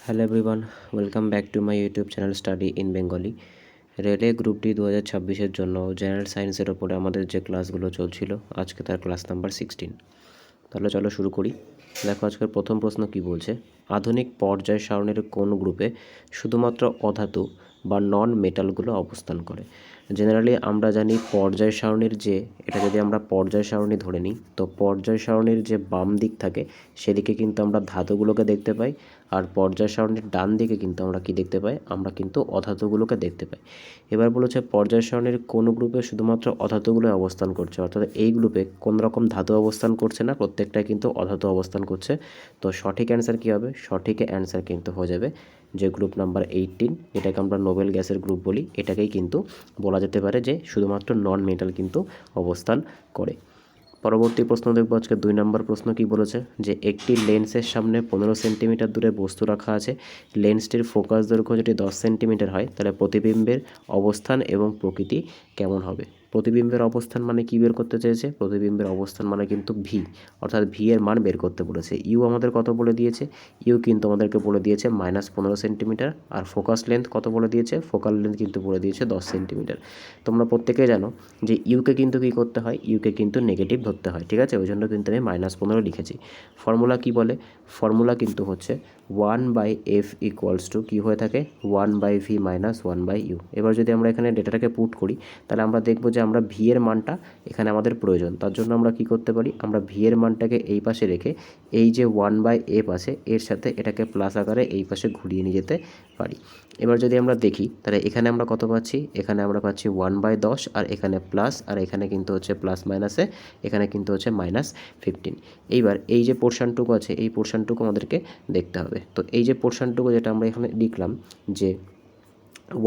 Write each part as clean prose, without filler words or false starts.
Hello everyone, welcome back to my YouTube channel study in Bengali. রেলে group D 2026-এর জন্য general সায়েন্সের ওপরে আমাদের যে ক্লাসগুলো চলছিল, আজকে তার ক্লাস নাম্বার 16। তাহলে চলো শুরু করি। দেখো আজকের প্রথম প্রশ্ন কি বলছে, আধুনিক পর্যায় সারণীর কোন গ্রুপে শুধুমাত্র অধাতু বা নন মেটালগুলো অবস্থান করে। জেনারেলি আমরা জানি পর্যায় সারণীর এটা যদি আমরা পর্যায় সারণী ধরে নিই, তো পর্যায় সারণীর যে বাম দিক থাকে সেদিকে কিন্তু আমরা ধাতুগুলোকে দেখতে পাই, আর পর্যায় সারণীর ডান দিকে কিন্তু আমরা কি দেখতে পাই, আমরা কিন্তু অধাতুগুলোকে দেখতে পাই। এবার বলেছে পর্যায় সারণীর কোন গ্রুপে শুধুমাত্র অধাতুগুলো অবস্থান করছে, অর্থাৎ এই গ্রুপে কোনো রকম ধাতু অবস্থান করছে না, প্রত্যেকটাই কিন্তু অধাতু অবস্থান করছে। তো সঠিক অ্যান্সার কী হবে? সঠিক অ্যান্সার কিন্তু হয়ে যাবে যে গ্রুপ নাম্বার 18, যেটাকে আমরা নোবেল গ্যাসের গ্রুপ বলি, এটাকেই কিন্তু বলা যেতে পারে যে শুধুমাত্র নন মেটাল কিন্তু অবস্থান করে। পরবর্তী প্রশ্ন দেখব আজকে 2 নম্বর প্রশ্ন কি বলেছে, যে একটি লেন্সের সামনে 15 সেন্টিমিটার দূরে বস্তু রাখা আছে, লেন্সটির ফোকাস দৈর্ঘ্য যদি 10 সেন্টিমিটার হয়, তাহলে প্রতিবিম্বের অবস্থান এবং প্রকৃতি কেমন হবে। প্রতিবিম্বের অবস্থান মানে কি বের করতে চেয়েছে? প্রতিবিম্বের অবস্থান মানে কিন্তু ভি, অর্থাৎ ভি এর মান বের করতে বলেছে। ইউ আমাদের কত বলে দিয়েছে? ইউ কিন্তু আমাদেরকে বলে দিয়েছে -15 সেন্টিমিটার, আর ফোকাস লেন্থ কত বলে দিয়েছে? ফোকাল লেন্থ কিন্তু বলে দিয়েছে 10 সেন্টিমিটার। তোমরা প্রত্যেকেই জানো যে ইউকে কিন্তু কী করতে হয়, ইউকে কিন্তু নেগেটিভ ধরতে হয়, ঠিক আছে? ওই জন্য কিন্তু আমি -15 লিখেছি। ফর্মুলা কি বলে? ফর্মুলা কিন্তু হচ্ছে 1/f = কী হয়ে থাকে? 1/v - 1/u। এবার যদি আমরা এখানে ডেটাটাকে পুট করি, তাহলে আমরা দেখব যে আমরা ভি এর মানটা এখানে আমাদের প্রয়োজন। তার জন্য আমরা কি করতে পারি, আমরা ভি এর মানটাকে এই পাশে রেখে এই যে 1/f আছে এর সাথে এটাকে প্লাস আকারে এই পাশে ঘুরিয়ে নিয়ে যেতে পারি। এবার যদি আমরা দেখি, তাহলে এখানে আমরা কত পাচ্ছি? এখানে আমরা পাচ্ছি 1/10, আর এখানে প্লাস, আর এখানে কিন্তু হচ্ছে প্লাস মাইনাসে এখানে কিন্তু হচ্ছে -15। এইবার এই যে পোর্শনটুকু আছে, এই পোর্শনটুকু আমাদেরকে দেখতে হবে। তো এই যে পোর্শনটুকু যেটা আমরা এখানে লিখলাম যে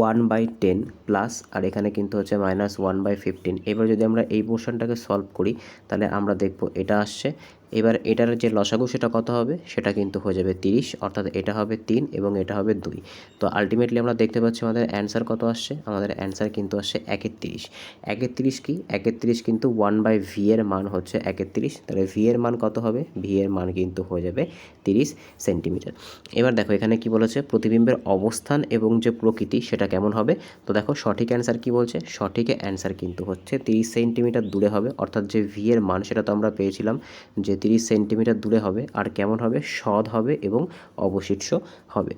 1/10 প্লাস, আর এখানে কিন্তু হচ্ছে -1/15। এবার যদি আমরা এই পোর্শনটাকে সলভ করি, তাহলে আমরা দেখব এটা আসছে। এবার এটার যে লসাগু সেটা কত হবে? সেটা কিন্তু হয়ে যাবে 30, অর্থাৎ এটা হবে 3 এবং এটা হবে 2। তো আলটিমেটলি আমরা দেখতে পাচ্ছি আমাদের অ্যান্সার কত আসছে? আমাদের অ্যান্সার কিন্তু আসছে 31। 31 কি? 31 কিন্তু 1/v এর মান হচ্ছে 31, তাহলে ভি এর মান কত হবে? ভি এর মান কিন্তু হয়ে যাবে 30 সেন্টিমিটার। এবার দেখো এখানে কি বলেছে, প্রতিবিম্বের অবস্থান এবং যে প্রকৃতি সেটা কেমন হবে। তো দেখো সঠিক অ্যান্সার কি বলছে, সঠিক অ্যান্সার কিন্তু হচ্ছে 30 সেন্টিমিটার দূরে হবে, অর্থাৎ যে ভি এর মান সেটা তো আমরা পেয়েছিলাম যে 30 সেন্টিমিটার দূরে হবে, আর কেমন হবে? সৎ হবে এবং অবশিষ্ট হবে।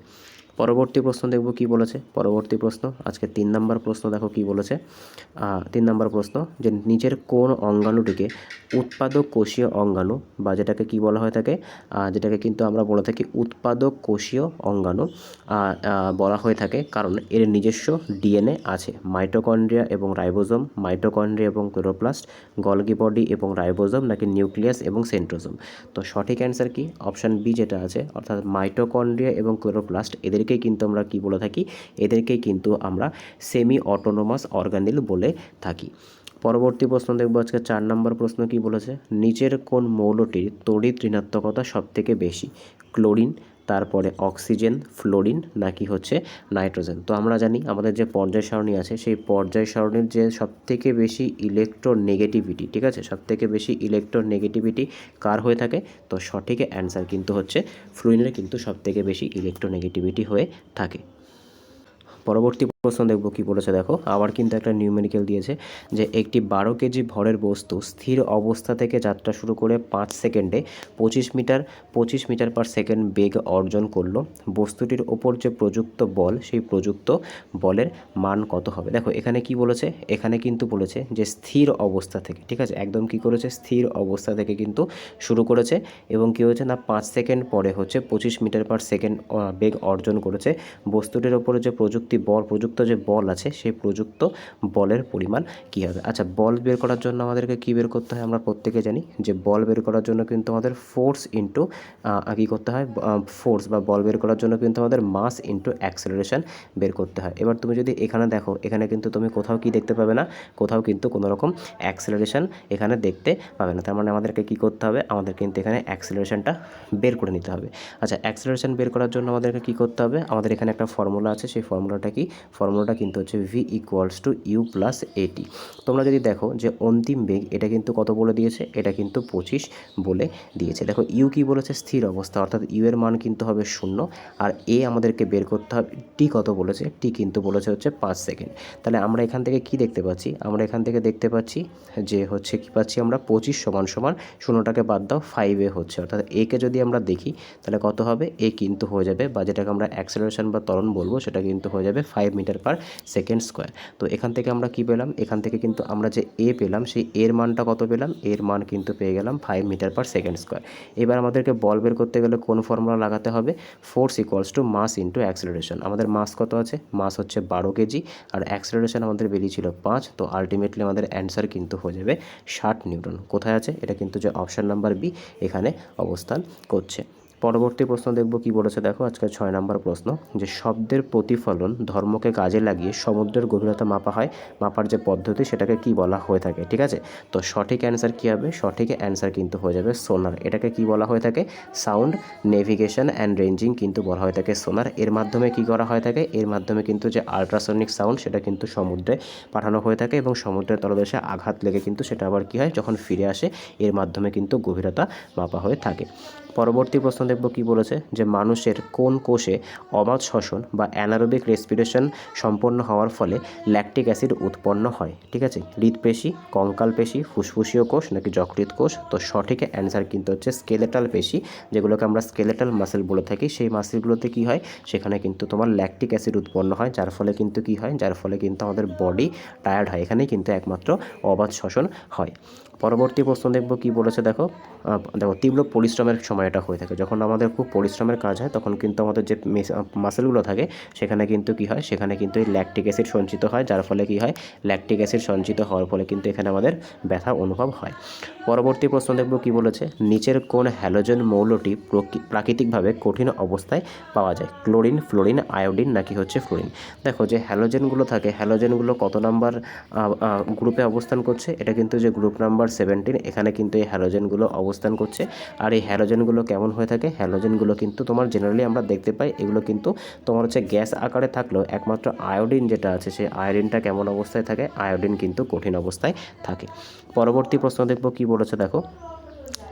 পরবর্তী প্রশ্ন দেখব কি বলেছে। পরবর্তী প্রশ্ন আজকে 3 নম্বর প্রশ্ন, দেখো কি বলেছে। 3 নম্বর প্রশ্ন, যে নিচের কোন অঙ্গাণুটিকে উৎপাদক কোষীয় অঙ্গাণু বা যেটাকে কি বলা হয়ে থাকে, যেটাকে কিন্তু আমরা বলে থাকি উৎপাদক কোষীয় অঙ্গাণু বলা হয়ে থাকে, কারণ এর নিজস্ব ডিএনএ আছে। মাইটোকন্ড্রিয়া এবং রাইবোজোম, মাইটোকন্ড্রিয়া এবং ক্লোরোপ্লাস্ট, গলগি বডি এবং রাইবোজোম, নাকি নিউক্লিয়াস এবং সেন্ট্রোজোম। তো সঠিক অ্যান্সার কি? অপশান বি যেটা আছে, অর্থাৎ মাইটোকন্ড্রিয়া এবং ক্লোরোপ্লাস্ট, এদেরকেই কিন্তু আমরা কি বলে থাকি, এদেরকেই কিন্তু আমরা সেমি অটোনোমাস অর্গানেল বলে থাকি। পরবর্তী প্রশ্ন দেখব আজকে 4 নম্বর প্রশ্ন কি বলেছে, নিচের কোন মৌলটির তড়িৎ ঋণাত্মকতা সবথেকে বেশি? ক্লোরিন, তারপরে অক্সিজেন, ফ্লোরিন, নাকি হচ্ছে নাইট্রোজেন। তো আমরা জানি আমাদের যে পর্যায় সারণী আছে, সেই পর্যায় সারণীর যে সবথেকে বেশি ইলেকট্রোনেগেটিভিটি, ঠিক আছে, সবথেকে বেশি ইলেকট্রোনেগেটিভিটি কার হয়ে থাকে? তো সঠিক অ্যান্সার কিন্তু হচ্ছে ফ্লোরিনের কিন্তু সবথেকে বেশি ইলেকট্রোনেগেটিভিটি হয়ে থাকে। পরবর্তী প্রশ্ন দেখব কি বলেছে, দেখো আবার কিন্তু একটা নিউমেরিক্যাল দিয়েছে, যে একটি 12 কেজি ভরের বস্তু স্থির অবস্থা থেকে যাত্রা শুরু করে 5 সেকেন্ডে 25 মিটার পার সেকেন্ড বেগ অর্জন করলো। বস্তুটির ওপর যে প্রযুক্ত বল, সেই প্রযুক্ত বলের মান কত হবে। দেখো এখানে কি বলেছে, এখানে কিন্তু বলেছে যে স্থির অবস্থা থেকে, ঠিক আছে, একদম কি করেছে, স্থির অবস্থা থেকে কিন্তু শুরু করেছে, এবং কি হয়েছে না 5 সেকেন্ড পরে হচ্ছে 25 মিটার পার সেকেন্ড বেগ অর্জন করেছে। বস্তুটির ওপরে যে প্রযুক্ত যে বল আছে, সেই প্রযুক্ত বলের পরিমাণ কী হবে। আচ্ছা, বল বের করার জন্য আমাদেরকে কী বের করতে হয়? আমরা প্রত্যেকে জানি যে বল বের করার জন্য কিন্তু আমাদের ফোর্স ইন্টু কী করতে হয়, ফোর্স বা বল বের করার জন্য কিন্তু আমাদের মাস ইন্টু অ্যাক্সেলারেশন বের করতে হয়। এবার তুমি যদি এখানে দেখো, এখানে কিন্তু তুমি কোথাও কি দেখতে পাবে না, কোথাও কিন্তু কোনো রকম অ্যাক্সেলারেশন এখানে দেখতে পাবে না। তার মানে আমাদেরকে কী করতে হবে, আমাদের কিন্তু এখানে অ্যাক্সেলারেশনটা বের করে নিতে হবে। আচ্ছা, অ্যাক্সেলারেশন বের করার জন্য আমাদেরকে কী করতে হবে, আমাদের এখানে একটা ফর্মুলা আছে, সেই ফর্মুলাটা কি, ফর্মুলাটা কিন্তু হচ্ছে V equals to U plus A T. তোমরা যদি দেখো যে অন্তিম বেগ এটা কিন্তু কত বলে দিয়েছে, এটা কিন্তু 25 বলে দিয়েছে। দেখো ইউ কি বলেছে, স্থির অবস্থা, অর্থাৎ ইউ এর মান কিন্তু হবে 0। আর এ আমাদেরকে বের করতে হবে, টি কত বলেছে, টি কিন্তু বলেছে হচ্ছে 5 সেকেন্ড। তাহলে আমরা এখান থেকে কি দেখতে পাচ্ছি, আমরা এখান থেকে দেখতে পাচ্ছি যে হচ্ছে কি পাচ্ছি আমরা 25 সমান সমান 0টাকে বাদ দাও 5 হচ্ছে, অর্থাৎ একে যদি আমরা দেখি তাহলে কত হবে, এ কিন্তু হয়ে যাবে, বা যেটাকে আমরা অ্যাক্সেলারেশন বা ত্বরণ বলবো সেটা কিন্তু হয়ে যাবে 5 মিটার পার সেকেন্ড স্কোয়ার। তো এখান থেকে আমরা কি পেলাম, এখান থেকে কিন্তু আমরা যে এ পেলাম সেই এর মানটা কত পেলাম, এর মান কিন্তু পেয়ে গেলাম 5 মিটার পার সেকেন্ড স্কোয়ার। এবার আমাদেরকে বল বের করতে গেলে কোন ফর্মুলা লাগাতে হবে, force equals to mass into acceleration. আমাদের মাস কত আছে, মাস হচ্ছে 12 কেজি, আর অ্যাক্সেলারেশন আমাদের বেরিয়েছিল 5, তো আলটিমেটলি আমাদের অ্যান্সার কিন্তু হয়ে যাবে 60 নিউটন। কোথায় আছে, এটা কিন্তু যে অপশান নাম্বার বি এখানে অবস্থান করছে। পরবর্তী প্রশ্ন দেখব কি বলেছে, দেখো আজকে 6 নম্বর প্রশ্ন, যে শব্দের প্রতিফলন ধর্মকে কাজে লাগিয়ে সমুদ্রের গভীরতা মাপা হয়, মাপার যে পদ্ধতি সেটাকে কি বলা হয়ে থাকে। ঠিক আছে, তো সঠিক অ্যান্সার কী হবে, সঠিক অ্যান্সার কিন্তু হয়ে যাবে সোনার। এটাকে কি বলা হয়ে থাকে, সাউন্ড নেভিগেশন অ্যান্ড রেঞ্জিং কিন্তু বলা হয়ে থাকে সোনার। এর মাধ্যমে কি করা হয়ে থাকে, এর মাধ্যমে কিন্তু যে আল্ট্রাসনিক সাউন্ড সেটা কিন্তু সমুদ্রে পাঠানো হয়ে থাকে, এবং সমুদ্রের তলদেশে আঘাত লেগে কিন্তু সেটা আবার কি হয়, যখন ফিরে আসে এর মাধ্যমে কিন্তু গভীরতা মাপা হয়ে থাকে। পরবর্তী প্রশ্ন দেখব কি বলেছে, যে মানুষের কোন কোষে অবাধ শ্বসন বা অ্যানারোবিক রেসপিরেশন সম্পন্ন হওয়ার ফলে ল্যাকটিক অ্যাসিড উৎপন্ন হয়। ঠিক আছে, হৃদপেশি, কঙ্কাল পেশি, ফুসফুসীয় কোষ নাকি যকৃৎ কোষ। তো সঠিক অ্যান্সার কিন্তু হচ্ছে স্কেলেটাল পেশি, যেগুলোকে আমরা স্কেলেটাল মাসেল বলে থাকি। সেই মাসেলগুলোতে কি হয়, সেখানে কিন্তু তোমার ল্যাকটিক অ্যাসিড উৎপন্ন হয়, যার ফলে কিন্তু কি হয়, যার ফলে কিন্তু আমাদের বডি টায়ার্ড হয়। এখানেই কিন্তু একমাত্র অবাধ শ্বসন হয়। পরবর্তী প্রশ্ন দেখব কি বলেছে, দেখো তীব্র পরিশ্রমের সময় এটা হয়ে থাকে, যখন আমাদের খুব পরিশ্রমের কাজ হয় তখন কিন্তু আমাদের যে মাসেলগুলো থাকে সেখানে কিন্তু কি হয়, সেখানে কিন্তু এই ল্যাকটিক অ্যাসিড সঞ্চিত হয়, যার ফলে কি হয়, ল্যাকটিক অ্যাসিড সঞ্চিত হওয়ার ফলে কিন্তু এখানে আমাদের ব্যথা অনুভব হয়। পরবর্তী প্রশ্ন দেখব কি বলেছে, নিচের কোন হ্যালোজেন মৌলটি প্রাকৃতিকভাবে কঠিন অবস্থায় পাওয়া যায়, ক্লোরিন, ফ্লোরিন, আয়োডিন নাকি হচ্ছে ফ্লোরিন। দেখো যে হ্যালোজেনগুলো থাকে, হ্যালোজেনগুলো কত নাম্বার গ্রুপে অবস্থান করছে, এটা কিন্তু যে গ্রুপ নাম্বার 17, এখানে কিন্তু এই হ্যালোজেনগুলো অবস্থান করছে। আর এই হ্যালোজেনগুলো কেমন হয়ে থাকে, হ্যালোজেনগুলো কিন্তু তোমার জেনারেলি আমরা দেখতে পাই এগুলো কিন্তু তোমার হচ্ছে গ্যাস আকারে থাকলেও একমাত্র আয়োডিন যেটা আছে সেই আয়োডিনটা কেমন অবস্থায় থাকে, আয়োডিন কিন্তু কঠিন অবস্থায় থাকে। পরবর্তী প্রশ্ন দেখব কি বলেছে, দেখো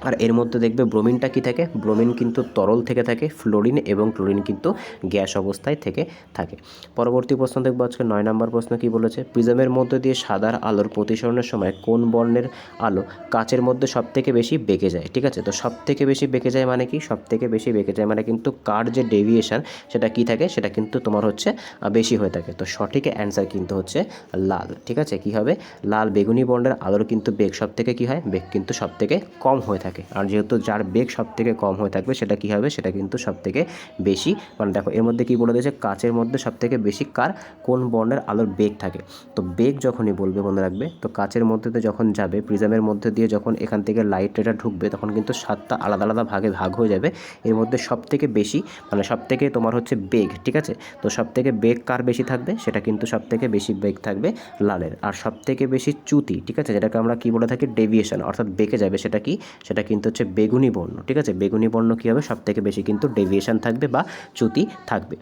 আর এর মধ্যে দেখবে ব্রোমিনটা কি থাকে, ব্রোমিন কিন্তু তরল থেকে থাকে, ফ্লোরিন এবং ক্লোরিন কিন্তু গ্যাস অবস্থায় থেকে থাকে। পরবর্তী প্রশ্ন দেখবো আজকে 9 নম্বর প্রশ্ন কি বলেছে, প্রিজমের মধ্যে দিয়ে সাদার আলোর প্রতিসরণের সময় কোন বর্ণের আলো কাচের মধ্যে সবথেকে বেশি বেঁকে যায়। ঠিক আছে, তো সবথেকে বেশি বেঁকে যায় মানে কি, সবথেকে বেশি বেঁকে যায় মানে কিন্তু কার যে ডেভিয়েশন সেটা কি থাকে, সেটা কিন্তু তোমার হচ্ছে বেশি হয়ে থাকে। তো সঠিক অ্যান্সার কিন্তু হচ্ছে লাল। ঠিক আছে, কি হবে, লাল বেগুনি বর্ণের আলোর কিন্তু বেগ সবথেকে কি হয়, বেগ কিন্তু সবথেকে কম হয়ে থাকে। আর যেহেতু যার বেগ সবথেকে কম হয়ে থাকবে সেটা কি হবে, সেটা কিন্তু সবথেকে বেশি, মানে দেখো এর মধ্যে কি বলে দিয়েছে, কাচের মধ্যে সবথেকে বেশি কার কোন বর্ণের আলোর বেগ থাকে। তো বেগ যখনই বলবে মনে রাখবে, তো কাচের মধ্যে দিয়ে যখন যাবে, প্রিজমের মধ্যে দিয়ে যখন এখান থেকে লাইট এটা ঢুকবে তখন কিন্তু 7টা আলাদা আলাদা ভাগে ভাগ হয়ে যাবে। এর মধ্যে সবথেকে বেশি মানে সবথেকে তোমার হচ্ছে বেগ, ঠিক আছে, তো সবথেকে বেগ কার বেশি থাকবে, সেটা কিন্তু সবথেকে বেশি বেগ থাকবে লালের। আর সবথেকে বেশি চ্যুতি, ঠিক আছে, যেটাকে আমরা কি বলে থাকি, ডেভিয়েশন, অর্থাৎ বেঁকে যাবে, সেটা কি, সেটা কিন্তু হচ্ছে বেগুনি বর্ণ। ঠিক আছে, বেগুনি বর্ণ কী হবে, সবথেকে বেশি কিন্তু ডেভিয়েশন থাকবে বা চ্যুতি থাকবে।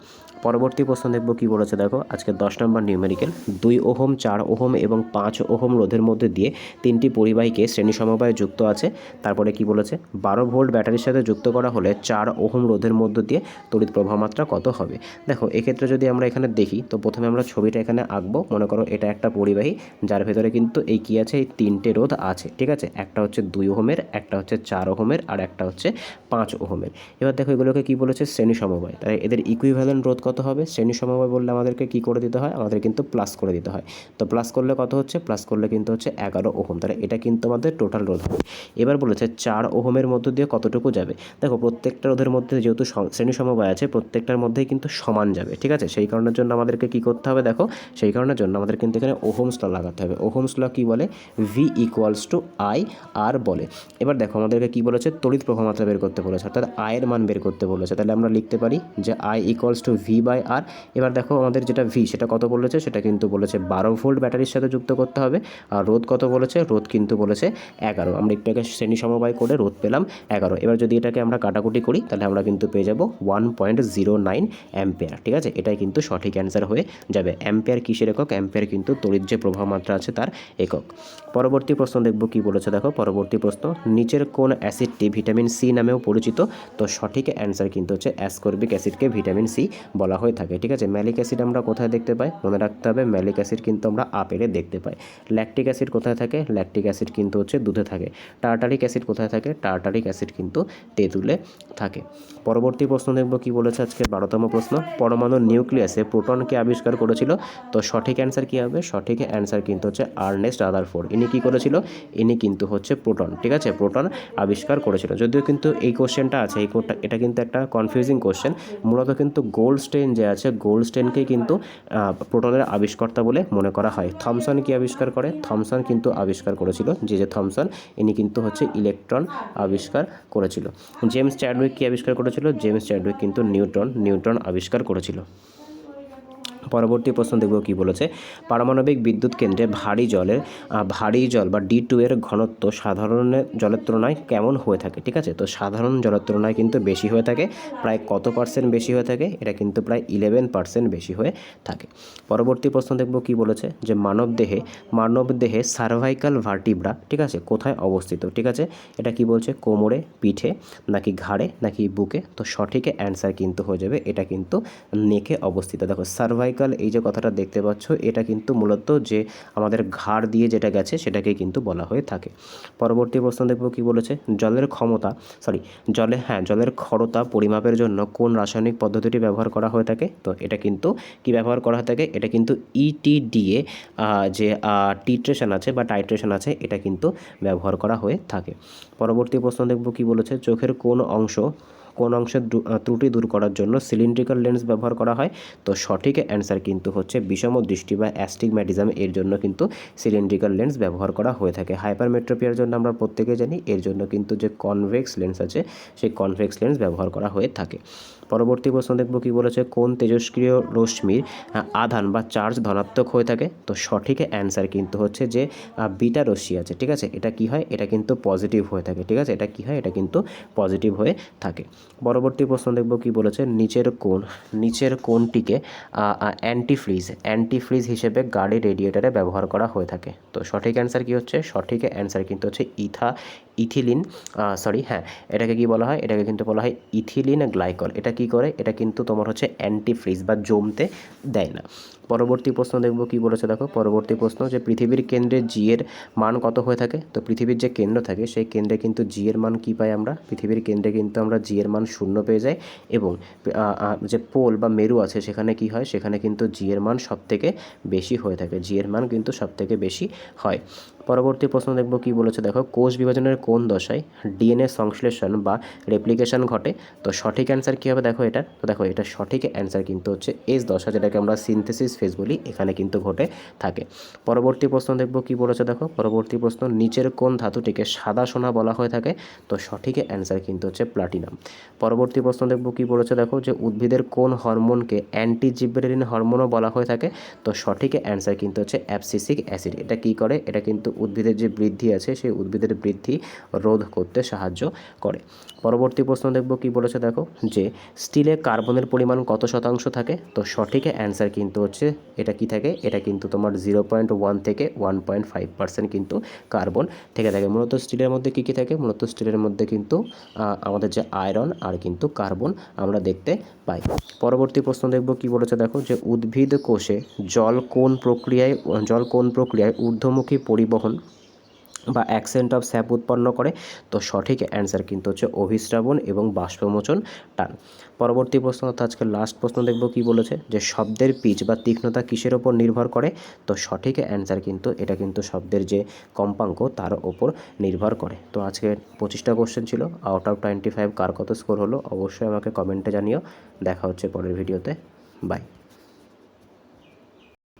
পরবর্তী প্রশ্ন দেখব কি বলেছে, দেখো আজকে 10 নম্বর নিউমেরিক্যাল, 2 ওহম, 4 ওহম এবং 5 ওহম রোধের মধ্যে দিয়ে 3টি পরিবাহীকে শ্রেণী সমবায়ে যুক্ত আছে। তারপরে কি বলেছে, 12 ভোল্ট ব্যাটারির সাথে যুক্ত করা হলে 4 ওহম রোধের মধ্য দিয়ে তড়িৎ প্রবাহ মাত্রা কত হবে। দেখো এক্ষেত্রে যদি আমরা এখানে দেখি, তো প্রথমে আমরা ছবিটা এখানে আঁকবো। মনে করো এটা একটা পরিবাহী যার ভেতরে কিন্তু এই কি আছে, এই 3টে রোধ আছে। ঠিক আছে, একটা হচ্ছে 2 ওহমের, একটা হচ্ছে 4 ওহমের, আর একটা হচ্ছে 5 ওহমের। এবার দেখো এগুলোকে কি বলেছে, শ্রেণী সমবায়। তাই এদের ইকুইভ্যালেন্ট রোধ কত হবে, শ্রেণী সমবায় বললে আমাদেরকে কি করে দিতে হয়, আমাদের কিন্তু প্লাস করে দিতে হয়। তো প্লাস করলে কত হচ্ছে, প্লাস করলে কিন্তু হচ্ছে 11 ওহম। তাহলে এটা কিন্তু আমাদের টোটাল রোধ হবে। এবার বলেছে 4 ওহমের মধ্য দিয়ে কতটুকু যাবে। দেখো প্রত্যেকটা রোধের মধ্যে যেহেতু শ্রেণী সমবায় আছে, প্রত্যেকটার মধ্যেই কিন্তু সমান যাবে। ঠিক আছে, সেই কারণের জন্য আমাদেরকে কি করতে হবে, দেখো সেই কারণের জন্য আমাদের কিন্তু এখানে ওহমস ল লাগাতে হবে। ওহমস ল কি বলে, ভি ইকুয়ালস টু আই আর বলে। এবার দেখো আমাদেরকে কি বলেছে, তড়িৎ প্রবাহ মাত্রা বের করতে বলেছে, অর্থাৎ আয়ের মান বের করতে বলেছে। তাহলে আমরা লিখতে পারি যে I equals to V by R. এবার দেখো আমাদের যেটা ভি সেটা কত বলেছে, সেটা কিন্তু বলেছে 12 ভোল্ট ব্যাটারির সাথে যুক্ত করতে হবে। আর রোধ কত বলেছে, রোধ কিন্তু বলেছে 11। আমরা একটু শ্রেণী সমবায় করে রোধ পেলাম 11। এবার যদি এটাকে আমরা কাটাকুটি করি তাহলে আমরা কিন্তু পেয়ে যাব 1.09 অ্যাম্পিয়ার। ঠিক আছে, এটাই কিন্তু সঠিক অ্যান্সার হয়ে যাবে। অ্যাম্পিয়ার কিসের একক? অ্যাম্পিয়ার কিন্তু তড়িৎ যে প্রবাহ মাত্রা আছে তার একক। পরবর্তী প্রশ্ন দেখব কি বলেছে, দেখো পরবর্তী প্রশ্ন, নিচের কোন অ্যাসিডটি ভিটামিন সি নামেও পরিচিত? তো সঠিক অ্যান্সার কিন্তু হচ্ছে অ্যাসকর্বিক অ্যাসিডকে ভিটামিন সি বলা হয়ে থাকে। ঠিক আছে, ম্যালিক অ্যাসিড আমরা কোথায় দেখতে পাই? মনে রাখতে হবে ম্যালিক অ্যাসিড কিন্তু আমরা আপেলে দেখতে পাই। ল্যাকটিক অ্যাসিড কোথায় থাকে? ল্যাকটিক অ্যাসিড কিন্তু হচ্ছে দুধে থাকে। টার্টারিক অ্যাসিড কোথায় থাকে? টার্টারিক অ্যাসিড কিন্তু তেঁতুলে থাকে। পরবর্তী প্রশ্ন দেখব কি বলেছে আজকে 12তম প্রশ্ন, পরমাণুর নিউক্লিয়াসে প্রোটনকে আবিষ্কার করেছিল? তো সঠিক অ্যান্সার কী হবে? সঠিক অ্যান্সার কিন্তু হচ্ছে আর্নেস্ট রাদারফোর্ড। ইনি কী করেছিল? ইনি কিন্তু হচ্ছে প্রোটন, ঠিক আছে, প্রোটন আবিষ্কার করেছিল। যদিও কিন্তু এই কোশ্চেনটা আছে, এটা কিন্তু একটা কনফিউজিং কোশ্চেন। মূলত কিন্তু গোল্ডস্টেইন যে আছে, গোল্ডস্টেইনকেই কিন্তু প্রোটনের আবিষ্কর্তা বলে মনে করা হয়। থমসন কি আবিষ্কার করে? থমসন কিন্তু আবিষ্কার করেছিল যে থমসন, ইনি কিন্তু হচ্ছে ইলেকট্রন আবিষ্কার করেছিল। জেমস চ্যাডউইক কি আবিষ্কার করেছিল? জেমস চ্যাডউইক কিন্তু নিউট্রন আবিষ্কার করেছিল। পরবর্তী প্রশ্ন দেখব কি বলেছে, পারমাণবিক বিদ্যুৎ কেন্দ্রে ভারী জল বা D2 এর ঘনত্ব সাধারণ জলের তুলনায় কেমন হয়ে থাকে? ঠিক আছে, তো সাধারণ জলের তুলনায় কিন্তু বেশি হয়ে থাকে। প্রায় কত পার্সেন্ট বেশি হয়ে থাকে? এটা কিন্তু প্রায় 11% বেশি হয়ে থাকে। পরবর্তী প্রশ্ন দেখব কি বলেছে, যে মানবদেহে সার্ভাইকাল ভার্টিব্রা, ঠিক আছে, কোথায় অবস্থিত? ঠিক আছে, এটা কি বলছে? কোমরে, পিঠে, নাকি ঘাড়ে, নাকি বুকে? তো সঠিক অ্যান্সার কিন্তু হয়ে যাবে এটা কিন্তু নেকে অবস্থিত। দেখো সার্ভাইকাল এই যে কথাটা দেখতে পাচ্ছ, এটা কিন্তু মূলত যে আমাদের ঘাড় দিয়ে যেটা গেছে সেটাকে কিন্তু বলা হয়ে থাকে। পরবর্তী প্রশ্ন দেখব কি বলেছে, জলের ক্ষরতা পরিমাপের জন্য কোন রাসায়নিক পদ্ধতিটি ব্যবহার করা হয়ে থাকে? তো এটা কিন্তু কি ব্যবহার করা হয়ে থাকে? এটা কিন্তু ETDA যে টিট্রেশন আছে বা টাইট্রেশন আছে, এটা কিন্তু ব্যবহার করা হয়ে থাকে। পরবর্তী প্রশ্ন দেখব কি বলেছে, চোখের কোন অংশের ত্রুটি দূর করার জন্য সিলিন্ড্রিক্যাল লেন্স ব্যবহার করা হয়? তো সঠিক অ্যান্সার কিন্তু হচ্ছে বিষম দৃষ্টি বা অ্যাস্টিগম্যাটিজম, এর জন্য কিন্তু সিলিন্ড্রিক্যাল লেন্স ব্যবহার করা হয়ে থাকে। হাইপারমেট্রোপিয়ার জন্য আমরা প্রত্যেকে জানি, এর জন্য কিন্তু যে কনভেক্স লেন্স আছে সেই কনভেক্স লেন্স ব্যবহার করা হয়ে থাকে। পরবর্তী প্রশ্ন দেখব কি বলেছে, কোন তেজস্ক্রিয় রশ্মির আধান বা চার্জ ধনাত্মক হয়ে থাকে? তো সঠিক অ্যান্সার কিন্তু হচ্ছে যে বিটা রশ্মি আছে, ঠিক আছে, এটা কি হয়? এটা কিন্তু পজিটিভ হয়ে থাকে। ঠিক আছে, এটা কি হয়? এটা কিন্তু পজিটিভ হয়ে থাকে। পরবর্তী প্রশ্ন দেখব কি বলেছে, নিচের কোনটিকে অ্যান্টিফ্রিজ হিসেবে গাড়ির রেডিয়েটরে ব্যবহার করা হয়ে থাকে? তো সঠিক অ্যান্সার কি হচ্ছে? সঠিক অ্যান্সার কিন্তু হচ্ছে এটাকে কি বলা হয়? এটাকে কিন্তু বলা হয় ইথিলিন গ্লাইকল। এটা কি করে? এটা কিন্তু তোমার হচ্ছে অ্যান্টিফ্রিজ বা জমতে দেয় না। পরবর্তী প্রশ্ন দেখব কি বলেছে, দেখো পরবর্তী প্রশ্ন, যে পৃথিবীর কেন্দ্রে জি এর মান কত হয়ে থাকে? তো পৃথিবীর যে কেন্দ্র থাকে সেই কেন্দ্রে কিন্তু জি এর মান কী পাই আমরা? পৃথিবীর কেন্দ্রে কিন্তু আমরা জি এর মান 0 পেয়ে যাই, এবং যে পোল বা মেরু আছে সেখানে কি হয়? সেখানে কিন্তু জি এর মান সবথেকে বেশি হয়ে থাকে। জি এর মান কিন্তু সবথেকে বেশি হয়। পরবর্তী প্রশ্ন দেখব কি বলেছে, দেখো কোষ বিভাজনের কোন দশায় ডিএনএ সংশ্লেষণ বা রেপ্লিকেশন ঘটে? তো সঠিক অ্যান্সার কী হবে? দেখো এটা সঠিক অ্যান্সার কিন্তু হচ্ছে এস দশা, যেটাকে আমরা সিনথেসিস ফেজ বলি, এখানে কিন্তু ঘটে থাকে। পরবর্তী প্রশ্ন দেখব কি বলেছে, দেখো পরবর্তী প্রশ্ন, নিচের কোন ধাতুটিকে সাদা সোনা বলা হয়ে থাকে? তো সঠিক অ্যান্সার কিন্তু হচ্ছে প্লাটিনাম। পরবর্তী প্রশ্ন দেখব কি বলেছে, দেখো যে উদ্ভিদের কোন হরমোনকে অ্যান্টিজিবরেলিন হরমোনও বলা হয়ে থাকে? তো সঠিক অ্যান্সার কিন্তু হচ্ছে অ্যাবসিসিক অ্যাসিড। এটা কি করে? এটা কিন্তু উদ্ভিদের যে বৃদ্ধি আছে সেই উদ্ভিদের বৃদ্ধি রোধ করতে সাহায্য করে। পরবর্তী প্রশ্ন দেখব কি বলেছে, দেখো যে স্টিলে কার্বনের পরিমাণ কত শতাংশ থাকে? তো সঠিক অ্যান্সার কিন্তু হচ্ছে এটা কি থাকে? এটা কিন্তু তোমার 0.1 থেকে 1.5% কিন্তু কার্বন থেকে থাকে। মূলত স্টিলের মধ্যে কী কী থাকে? মূলত স্টিলের মধ্যে কিন্তু আমাদের যে আয়রন আর কিন্তু কার্বন আমরা দেখতে পাই। পরবর্তী প্রশ্ন দেখব কি বলেছে, দেখো যে উদ্ভিদ কোষে জল কোন প্রক্রিয়ায় ঊর্ধ্বমুখী পরিবহন বা অ্যাকসেন্ট অফ স্যাপ উৎপন্ন করে? তো সঠিক অ্যান্সার কিন্তু হচ্ছে অভিস্রাবণ এবং বাষ্পমোচন টান। পরবর্তী প্রশ্ন অর্থাৎ আজকে লাস্ট প্রশ্ন দেখব কি বলেছে, যে শব্দের পিচ বা তীক্ষ্ণতা কিসের ওপর নির্ভর করে? তো সঠিক অ্যান্সার কিন্তু এটা কিন্তু শব্দের যে কম্পাঙ্ক তার ওপর নির্ভর করে। তো আজকে 25টা কোশ্চেন ছিল। আউট অফ 25 কার কত স্কোর হলো অবশ্যই আমাকে কমেন্টে জানিও। দেখা হচ্ছে পরের ভিডিওতে। বাই।